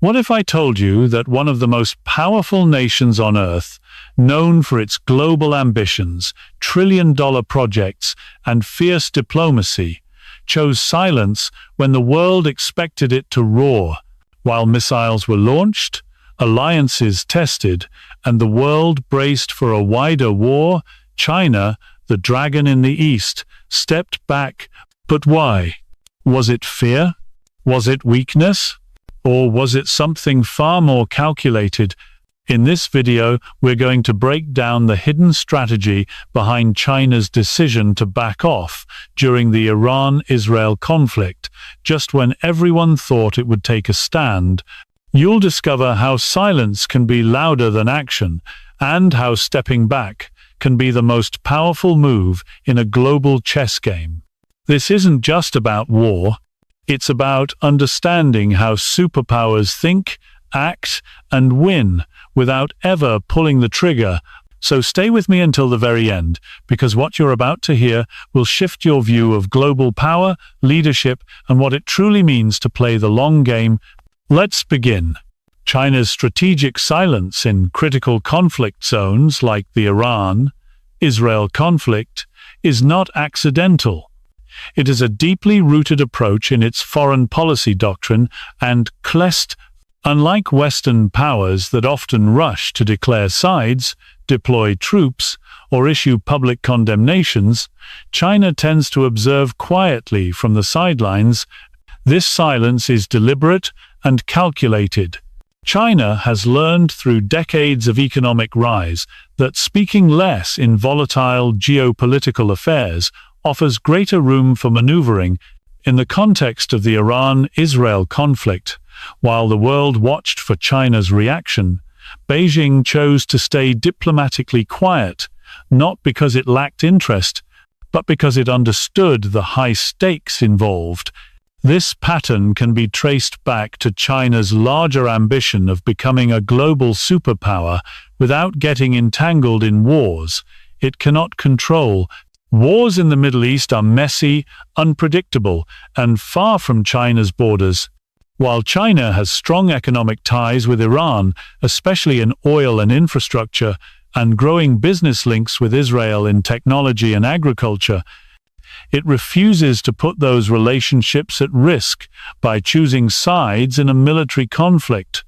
What if I told you that one of the most powerful nations on Earth, known for its global ambitions, trillion-dollar projects, and fierce diplomacy, chose silence when the world expected it to roar, while missiles were launched, alliances tested, and the world braced for a wider war? China, the dragon in the east, stepped back. But why? Was it fear? Was it weakness? Or was it something far more calculated? In this video, we're going to break down the hidden strategy behind China's decision to back off during the Iran-Israel conflict, just when everyone thought it would take a stand. You'll discover how silence can be louder than action, and how stepping back can be the most powerful move in a global chess game. This isn't just about war. It's about understanding how superpowers think, act, and win without ever pulling the trigger. So stay with me until the very end, because what you're about to hear will shift your view of global power, leadership, and what it truly means to play the long game. Let's begin. China's strategic silence in critical conflict zones like the Iran-Israel conflict is not accidental. It is a deeply rooted approach in its foreign policy doctrine and quest. Unlike Western powers that often rush to declare sides, deploy troops, or issue public condemnations, China tends to observe quietly from the sidelines. This silence is deliberate and calculated. China has learned through decades of economic rise that speaking less in volatile geopolitical affairs offers greater room for maneuvering. In the context of the Iran-Israel conflict, while the world watched for China's reaction, Beijing chose to stay diplomatically quiet, not because it lacked interest, but because it understood the high stakes involved. This pattern can be traced back to China's larger ambition of becoming a global superpower without getting entangled in wars it cannot control. Wars in the Middle East are messy, unpredictable, and far from China's borders. While China has strong economic ties with Iran, especially in oil and infrastructure, and growing business links with Israel in technology and agriculture, it refuses to put those relationships at risk by choosing sides in a military conflict.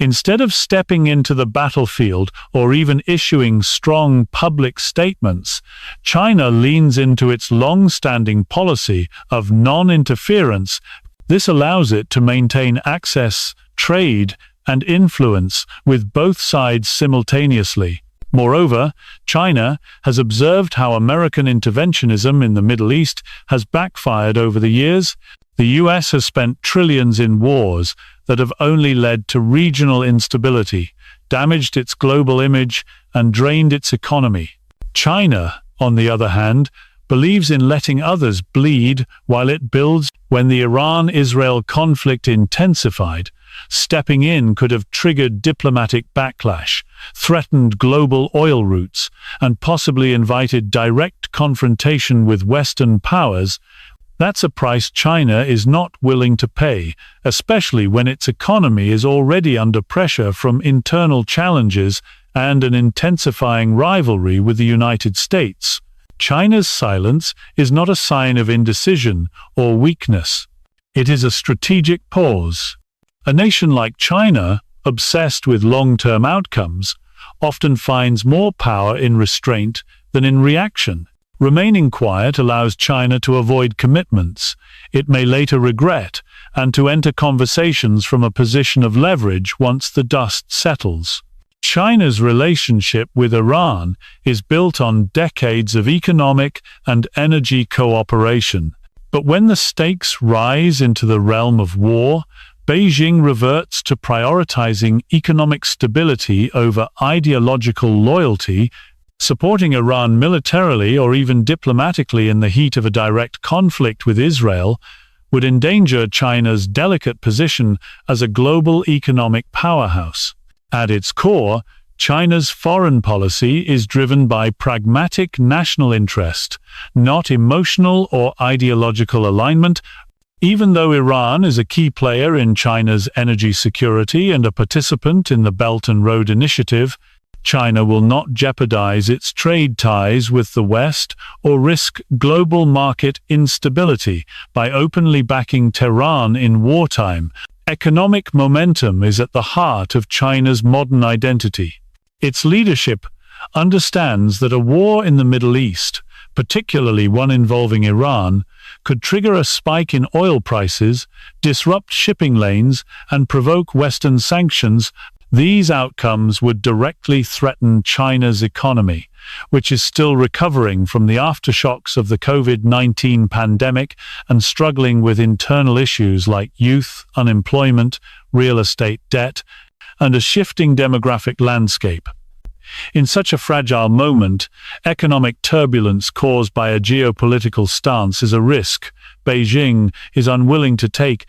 Instead of stepping into the battlefield or even issuing strong public statements, China leans into its long-standing policy of non-interference. This allows it to maintain access, trade, and influence with both sides simultaneously. Moreover, China has observed how American interventionism in the Middle East has backfired over the years. The US has spent trillions in wars that have only led to regional instability, damaged its global image, and drained its economy. China, on the other hand, believes in letting others bleed while it builds. When the Iran-Israel conflict intensified, stepping in could have triggered diplomatic backlash, threatened global oil routes, and possibly invited direct confrontation with Western powers. That's a price China is not willing to pay, especially when its economy is already under pressure from internal challenges and an intensifying rivalry with the United States. China's silence is not a sign of indecision or weakness. It is a strategic pause. A nation like China, obsessed with long-term outcomes, often finds more power in restraint than in reaction. Remaining quiet allows China to avoid commitments it may later regret and to enter conversations from a position of leverage once the dust settles. China's relationship with Iran is built on decades of economic and energy cooperation. But when the stakes rise into the realm of war, Beijing reverts to prioritizing economic stability over ideological loyalty. Supporting Iran militarily or even diplomatically in the heat of a direct conflict with Israel would endanger China's delicate position as a global economic powerhouse. At its core, China's foreign policy is driven by pragmatic national interest, not emotional or ideological alignment. Even though Iran is a key player in China's energy security and a participant in the Belt and Road Initiative, China will not jeopardize its trade ties with the West or risk global market instability by openly backing Tehran in wartime. Economic momentum is at the heart of China's modern identity. Its leadership understands that a war in the Middle East, particularly one involving Iran, could trigger a spike in oil prices, disrupt shipping lanes, and provoke Western sanctions. These outcomes would directly threaten China's economy, which is still recovering from the aftershocks of the COVID-19 pandemic and struggling with internal issues like youth unemployment, real estate debt, and a shifting demographic landscape. In such a fragile moment, economic turbulence caused by a geopolitical stance is a risk Beijing is unwilling to take.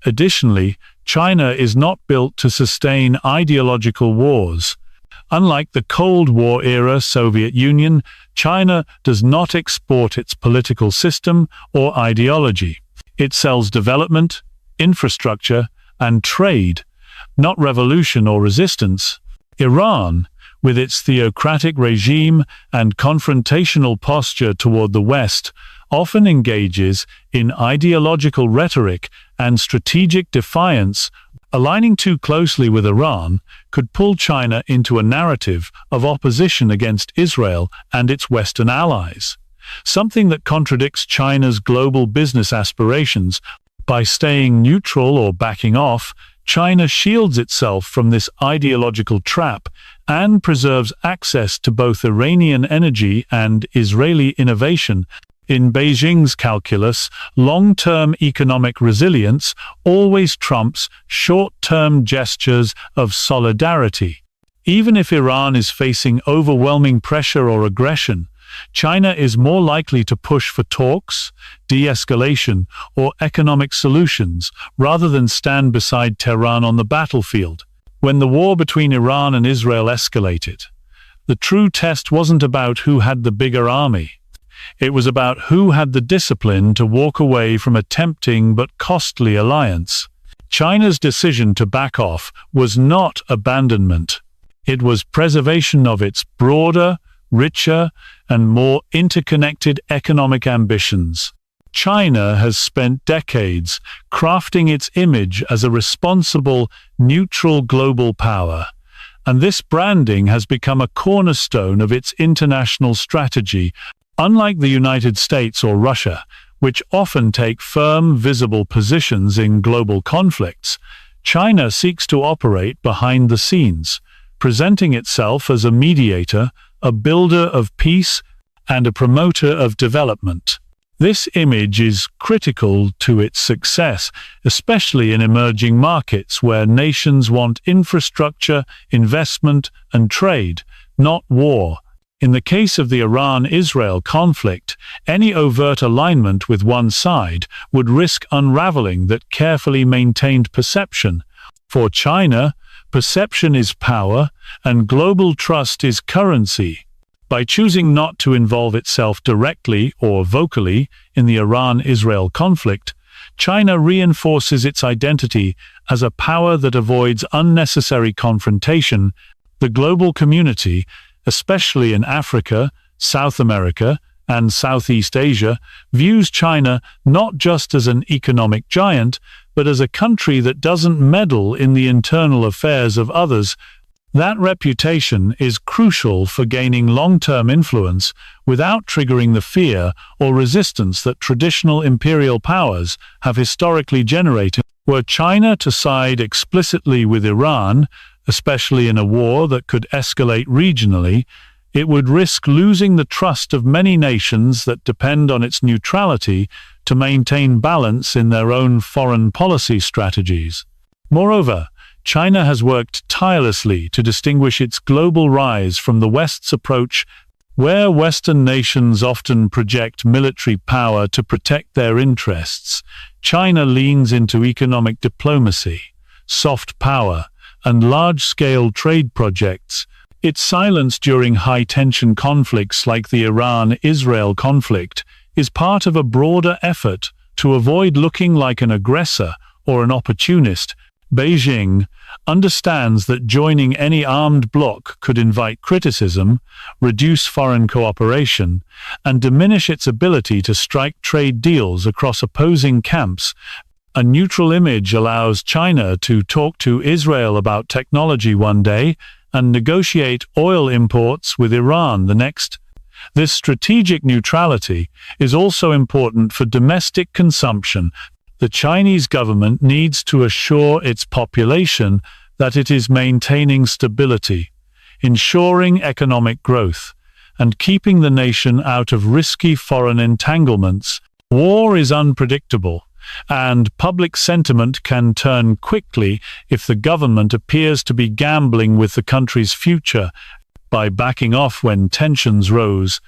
Additionally, China is not built to sustain ideological wars. Unlike the Cold War-era Soviet Union, China does not export its political system or ideology. It sells development, infrastructure, and trade, not revolution or resistance. Iran, with its theocratic regime and confrontational posture toward the West, often engages in ideological rhetoric and strategic defiance. Aligning too closely with Iran could pull China into a narrative of opposition against Israel and its Western allies, something that contradicts China's global business aspirations. By staying neutral or backing off, China shields itself from this ideological trap and preserves access to both Iranian energy and Israeli innovation. In Beijing's calculus, long-term economic resilience always trumps short-term gestures of solidarity. Even if Iran is facing overwhelming pressure or aggression, China is more likely to push for talks, de-escalation, or economic solutions, rather than stand beside Tehran on the battlefield. When the war between Iran and Israel escalated, the true test wasn't about who had the bigger army. It was about who had the discipline to walk away from a tempting but costly alliance. China's decision to back off was not abandonment. It was preservation of its broader, richer, and more interconnected economic ambitions. China has spent decades crafting its image as a responsible, neutral global power, and this branding has become a cornerstone of its international strategy. Unlike the United States or Russia, which often take firm, visible positions in global conflicts, China seeks to operate behind the scenes, presenting itself as a mediator, a builder of peace, and a promoter of development. This image is critical to its success, especially in emerging markets where nations want infrastructure, investment, and trade, not war. In the case of the Iran-Israel conflict, any overt alignment with one side would risk unraveling that carefully maintained perception. For China, perception is power, and global trust is currency. By choosing not to involve itself directly or vocally in the Iran-Israel conflict, China reinforces its identity as a power that avoids unnecessary confrontation. The global community, especially in Africa, South America, and Southeast Asia, views China not just as an economic giant, but as a country that doesn't meddle in the internal affairs of others. That reputation is crucial for gaining long-term influence without triggering the fear or resistance that traditional imperial powers have historically generated. Were China to side explicitly with Iran, especially in a war that could escalate regionally, it would risk losing the trust of many nations that depend on its neutrality to maintain balance in their own foreign policy strategies. Moreover, China has worked tirelessly to distinguish its global rise from the West's approach, where Western nations often project military power to protect their interests. China leans into economic diplomacy, soft power, and large-scale trade projects. Its silence during high-tension conflicts like the Iran-Israel conflict is part of a broader effort to avoid looking like an aggressor or an opportunist. Beijing understands that joining any armed bloc could invite criticism, reduce foreign cooperation, and diminish its ability to strike trade deals across opposing camps. A neutral image allows China to talk to Israel about technology one day and negotiate oil imports with Iran the next. This strategic neutrality is also important for domestic consumption. The Chinese government needs to assure its population that it is maintaining stability, ensuring economic growth, and keeping the nation out of risky foreign entanglements. War is unpredictable, and public sentiment can turn quickly if the government appears to be gambling with the country's future. By backing off when tensions rose,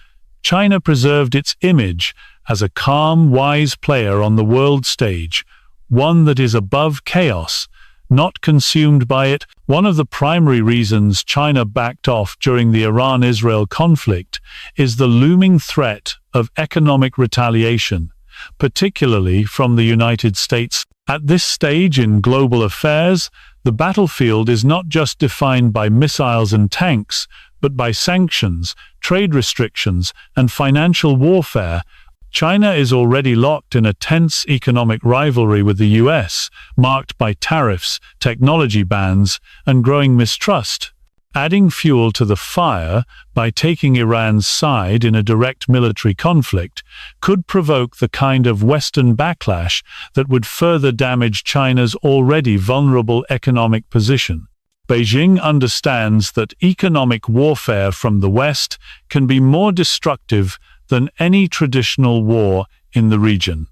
China preserved its image as a calm, wise player on the world stage, one that is above chaos, not consumed by it. One of the primary reasons China backed off during the Iran-Israel conflict is the looming threat of economic retaliation, particularly from the United States. At this stage in global affairs, the battlefield is not just defined by missiles and tanks, but by sanctions, trade restrictions, and financial warfare. China is already locked in a tense economic rivalry with the US, marked by tariffs, technology bans, and growing mistrust. Adding fuel to the fire by taking Iran's side in a direct military conflict could provoke the kind of Western backlash that would further damage China's already vulnerable economic position. Beijing understands that economic warfare from the West can be more destructive than any traditional war in the region.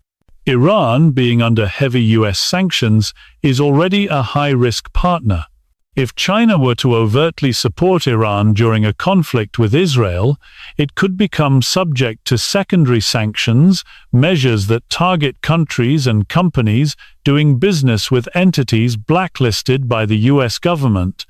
Iran, being under heavy US sanctions, is already a high-risk partner. If China were to overtly support Iran during a conflict with Israel, it could become subject to secondary sanctions, measures that target countries and companies doing business with entities blacklisted by the US government.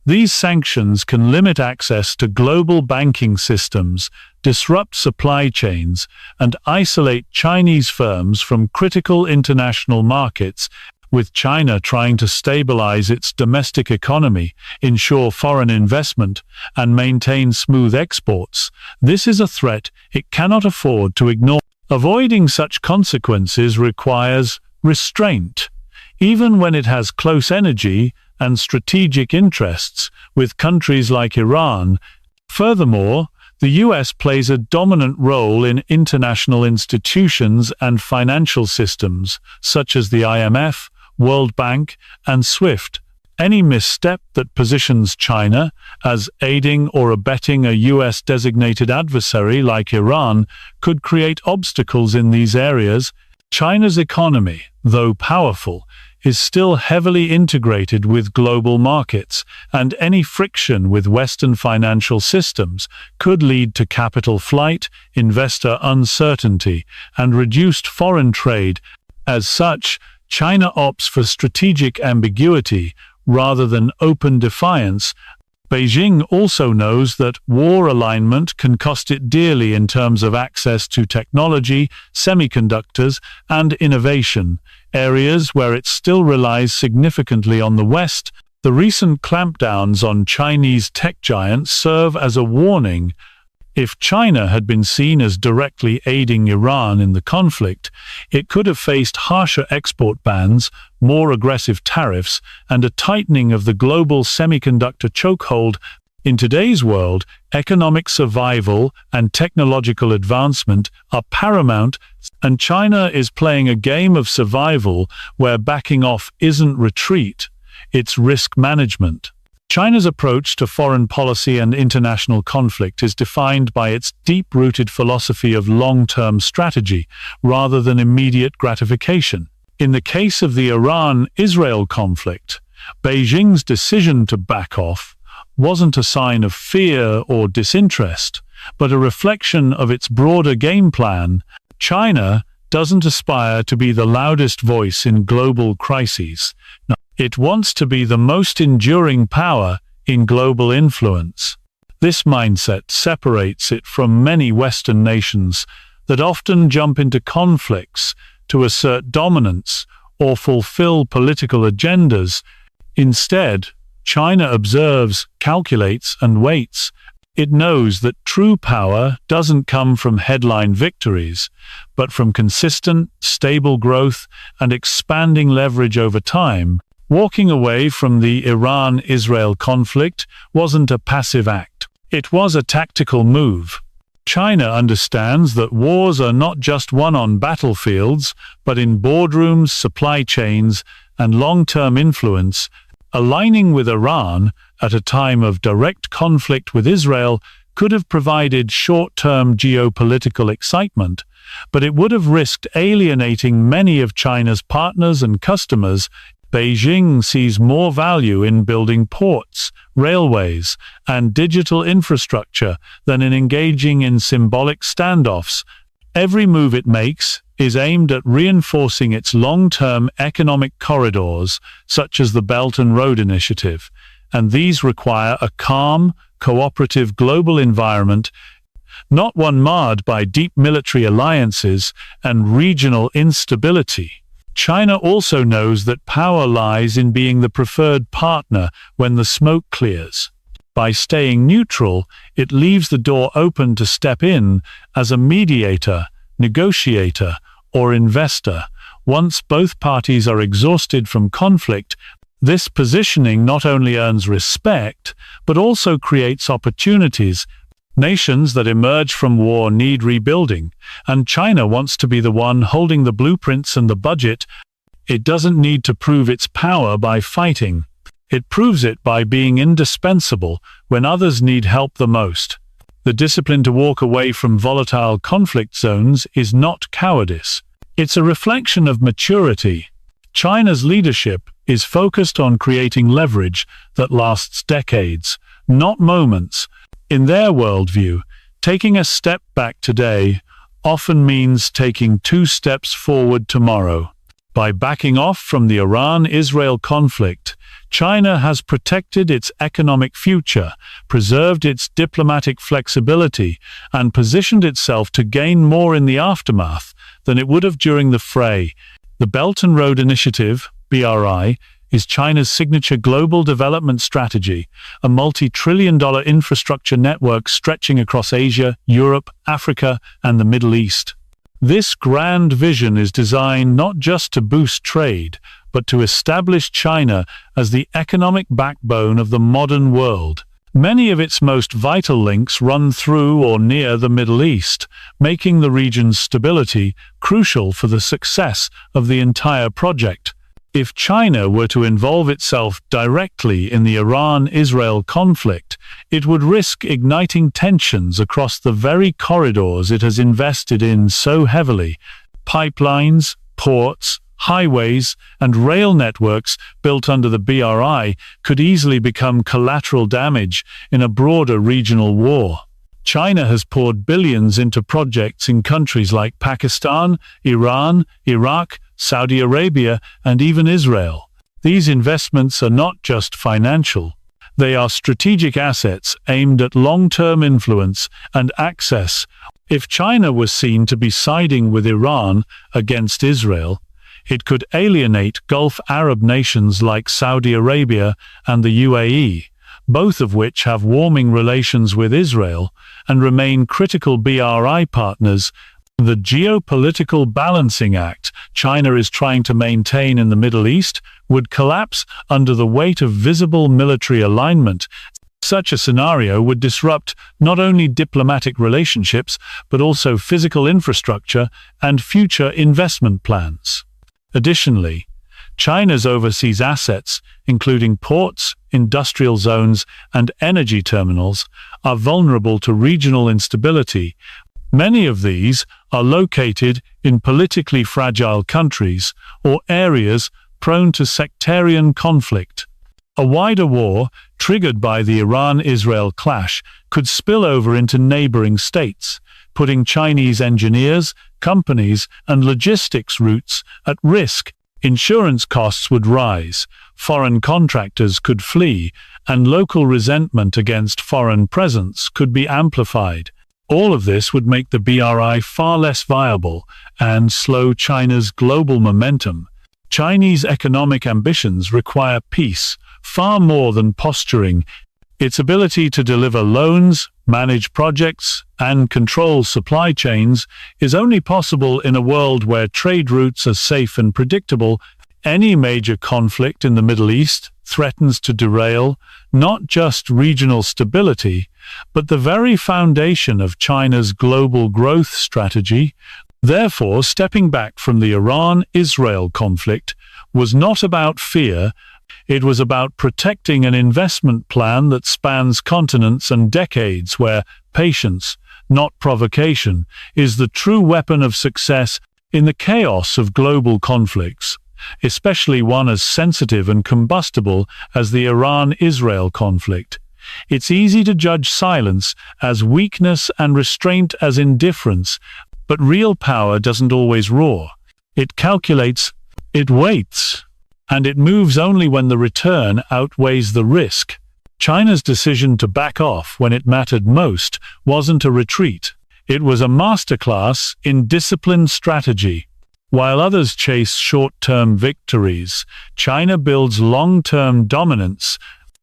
These sanctions can limit access to global banking systems, disrupt supply chains, and isolate Chinese firms from critical international markets. With China trying to stabilize its domestic economy, ensure foreign investment, and maintain smooth exports, this is a threat it cannot afford to ignore. Avoiding such consequences requires restraint, even when it has close energy and strategic interests with countries like Iran. Furthermore, the US plays a dominant role in international institutions and financial systems, such as the IMF, World Bank, and SWIFT. Any misstep that positions China as aiding or abetting a US-designated adversary like Iran could create obstacles in these areas. China's economy, though powerful, is still heavily integrated with global markets, and any friction with Western financial systems could lead to capital flight, investor uncertainty, and reduced foreign trade. As such, China opts for strategic ambiguity rather than open defiance. Beijing also knows that war alignment can cost it dearly in terms of access to technology, semiconductors, and innovation, areas where it still relies significantly on the West. The recent clampdowns on Chinese tech giants serve as a warning. If China had been seen as directly aiding Iran in the conflict, it could have faced harsher export bans, more aggressive tariffs, and a tightening of the global semiconductor chokehold. In today's world, economic survival and technological advancement are paramount, and China is playing a game of survival where backing off isn't retreat, it's risk management. China's approach to foreign policy and international conflict is defined by its deep-rooted philosophy of long-term strategy rather than immediate gratification. In the case of the Iran-Israel conflict, Beijing's decision to back off wasn't a sign of fear or disinterest, but a reflection of its broader game plan. China doesn't aspire to be the loudest voice in global crises. It wants to be the most enduring power in global influence. This mindset separates it from many Western nations that often jump into conflicts to assert dominance or fulfill political agendas. Instead, China observes, calculates, and waits. It knows that true power doesn't come from headline victories, but from consistent, stable growth and expanding leverage over time. Walking away from the Iran-Israel conflict wasn't a passive act. It was a tactical move. China understands that wars are not just won on battlefields, but in boardrooms, supply chains, and long-term influence. Aligning with Iran at a time of direct conflict with Israel could have provided short-term geopolitical excitement, but it would have risked alienating many of China's partners and customers. Beijing sees more value in building ports, railways, and digital infrastructure than in engaging in symbolic standoffs. Every move it makes is aimed at reinforcing its long-term economic corridors, such as the Belt and Road Initiative, and these require a calm, cooperative global environment, not one marred by deep military alliances and regional instability. China also knows that power lies in being the preferred partner when the smoke clears. By staying neutral, it leaves the door open to step in as a mediator, negotiator, or investor. Once both parties are exhausted from conflict, this positioning not only earns respect, but also creates opportunities. Nations that emerge from war need rebuilding, and China wants to be the one holding the blueprints and the budget. It doesn't need to prove its power by fighting. It proves it by being indispensable when others need help the most. The discipline to walk away from volatile conflict zones is not cowardice. It's a reflection of maturity. China's leadership is focused on creating leverage that lasts decades, not moments. In their worldview, taking a step back today often means taking 2 steps forward tomorrow. By backing off from the Iran-Israel conflict, China has protected its economic future, preserved its diplomatic flexibility, and positioned itself to gain more in the aftermath than it would have during the fray. The Belt and Road Initiative, BRI, is China's signature global development strategy, a multi-trillion-dollar infrastructure network stretching across Asia, Europe, Africa, and the Middle East. This grand vision is designed not just to boost trade, but to establish China as the economic backbone of the modern world. Many of its most vital links run through or near the Middle East, making the region's stability crucial for the success of the entire project. If China were to involve itself directly in the Iran-Israel conflict, it would risk igniting tensions across the very corridors it has invested in so heavily. Pipelines, ports, highways, and rail networks built under the BRI could easily become collateral damage in a broader regional war. China has poured billions into projects in countries like Pakistan, Iran, Iraq, Saudi Arabia, and even Israel. These investments are not just financial. They are strategic assets aimed at long-term influence and access. If China was seen to be siding with Iran against Israel, it could alienate Gulf Arab nations like Saudi Arabia and the UAE, both of which have warming relations with Israel and remain critical BRI partners. The geopolitical balancing act China is trying to maintain in the Middle East would collapse under the weight of visible military alignment. Such a scenario would disrupt not only diplomatic relationships, but also physical infrastructure and future investment plans. Additionally, China's overseas assets, including ports, industrial zones, and energy terminals, are vulnerable to regional instability. Many of these are located in politically fragile countries or areas prone to sectarian conflict. A wider war, triggered by the Iran-Israel clash, could spill over into neighboring states, putting Chinese engineers, companies, and logistics routes at risk. Insurance costs would rise, foreign contractors could flee, and local resentment against foreign presence could be amplified. All of this would make the BRI far less viable and slow China's global momentum. Chinese economic ambitions require peace far more than posturing. Its ability to deliver loans, manage projects, and control supply chains is only possible in a world where trade routes are safe and predictable. Any major conflict in the Middle East threatens to derail not just regional stability, but the very foundation of China's global growth strategy. Therefore, stepping back from the Iran-Israel conflict was not about fear. It was about protecting an investment plan that spans continents and decades, where patience, not provocation, is the true weapon of success in the chaos of global conflicts, especially one as sensitive and combustible as the Iran-Israel conflict. It's easy to judge silence as weakness and restraint as indifference, but real power doesn't always roar. It calculates, it waits, and it moves only when the return outweighs the risk. China's decision to back off when it mattered most wasn't a retreat. It was a masterclass in disciplined strategy. While others chase short-term victories, China builds long-term dominance.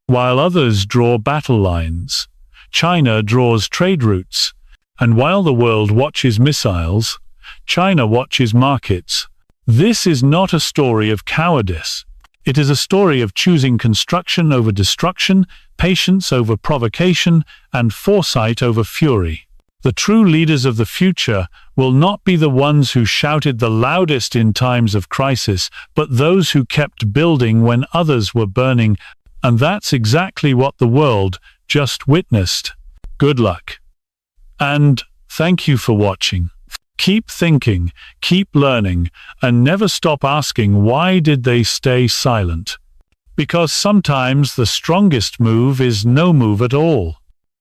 While others draw battle lines, China draws trade routes. And while the world watches missiles, China watches markets. This is not a story of cowardice. It is a story of choosing construction over destruction, patience over provocation, and foresight over fury. The true leaders of the future will not be the ones who shouted the loudest in times of crisis, but those who kept building when others were burning. And that's exactly what the world just witnessed. Good luck. And thank you for watching. Keep thinking, keep learning, and never stop asking, why did they stay silent? Because sometimes the strongest move is no move at all.